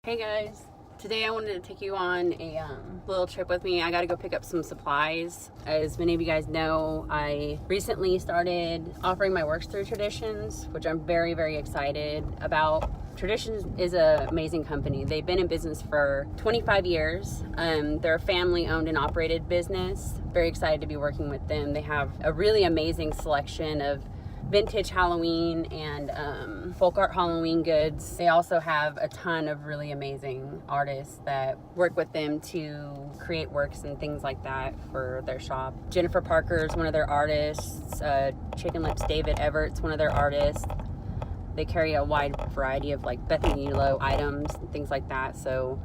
Hey guys, today I wanted to take you on a little trip with me. I got to go pick up some supplies. As many of you guys know, I recently started offering my works through Traditions, which I'm very, very excited about. Traditions is an amazing company. They've been in business for 25 years. They're a family-owned and operated business. Very excited to be working with them. They have a really amazing selection of vintage Halloween and folk art Halloween goods. They also have a ton of really amazing artists that work with them to create works and things like that for their shop. Jennifer Parker is one of their artists. Chicken Lips David Everett's one of their artists. They carry a wide variety of like Bethany Lowe items and things like that. So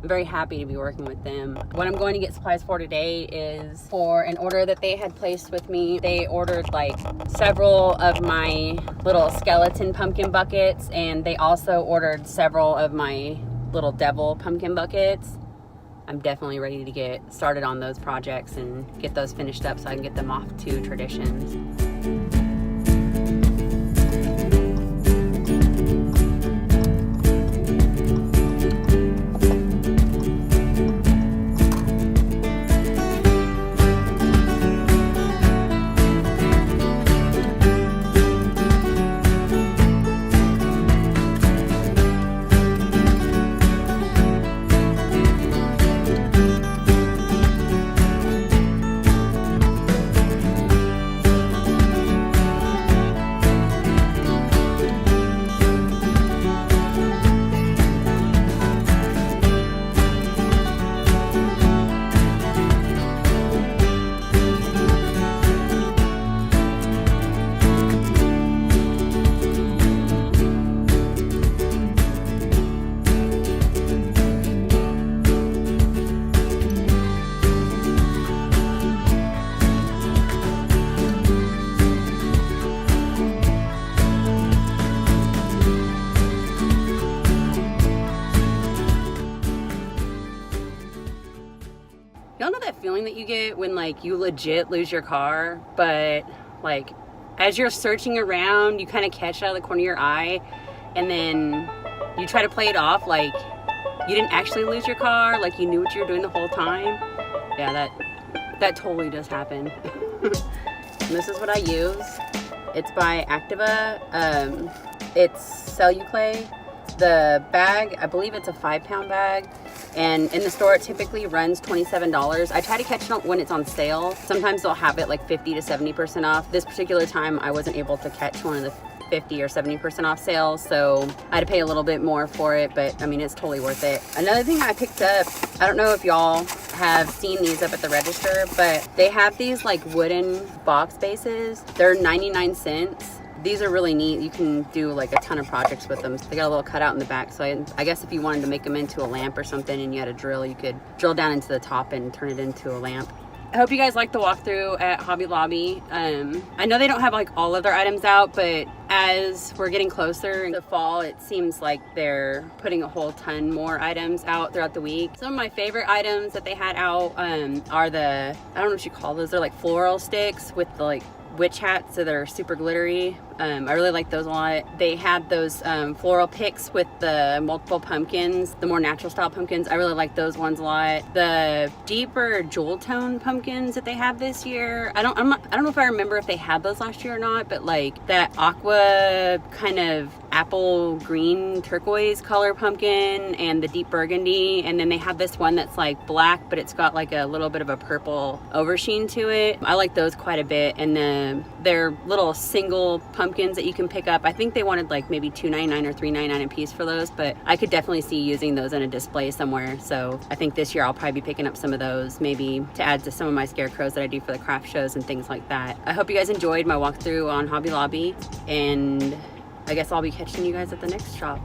I'm very happy to be working with them. What I'm going to get supplies for today is for an order that they had placed with me. They ordered like several of my little skeleton pumpkin buckets, and they also ordered several of my little devil pumpkin buckets. I'm definitely ready to get started on those projects and get those finished up so I can get them off to Traditions. Y'all know that feeling that you get when like you legit lose your car, but like as you're searching around, you kind of catch it out of the corner of your eye, and then you try to play it off like you didn't actually lose your car, like you knew what you were doing the whole time. Yeah, that totally does happen. And this is what I use. It's by Activa. It's Celluclay. The bag, I believe it's a 5-pound bag. And in the store, it typically runs $27. I try to catch it when it's on sale. Sometimes they'll have it like 50 to 70% off. This particular time, I wasn't able to catch one of the 50 or 70% off sales, so I had to pay a little bit more for it, but I mean, it's totally worth it. Another thing I picked up, I don't know if y'all have seen these up at the register, but they have these like wooden box bases. They're 99 cents. These are really neat. You can do like a ton of projects with them. They got a little cutout in the back, so I guess if you wanted to make them into a lamp or something and you had a drill, you could drill down into the top and turn it into a lamp. I hope you guys like the walkthrough at Hobby Lobby. I know they don't have like all of their items out, but as we're getting closer in the fall, it seems like they're putting a whole ton more items out throughout the week. Some of my favorite items that they had out are the, I don't know what you call those, they're like floral sticks with the like witch hats, so they're super glittery. I really like those a lot. They had those floral picks with the multiple pumpkins, the more natural style pumpkins. I really like those ones a lot. The deeper jewel tone pumpkins that they have this year, I don't know if I remember if they had those last year or not, but like that aqua kind of apple green turquoise color pumpkin and the deep burgundy, and then they have this one that's like black, but it's got like a little bit of a purple oversheen to it. I like those quite a bit, and they're little single pumpkins that you can pick up. I think they wanted like maybe $2.99 or $3.99 a piece for those, but I could definitely see using those in a display somewhere. So I think this year I'll probably be picking up some of those, maybe to add to some of my scarecrows that I do for the craft shows and things like that. I hope you guys enjoyed my walkthrough on Hobby Lobby, and I guess I'll be catching you guys at the next shop.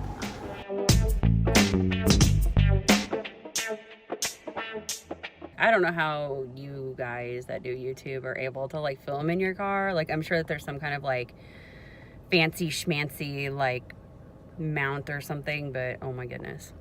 I don't know how you guys that do YouTube are able to like film in your car. Like, I'm sure that there's some kind of like fancy schmancy like mount or something, but oh my goodness.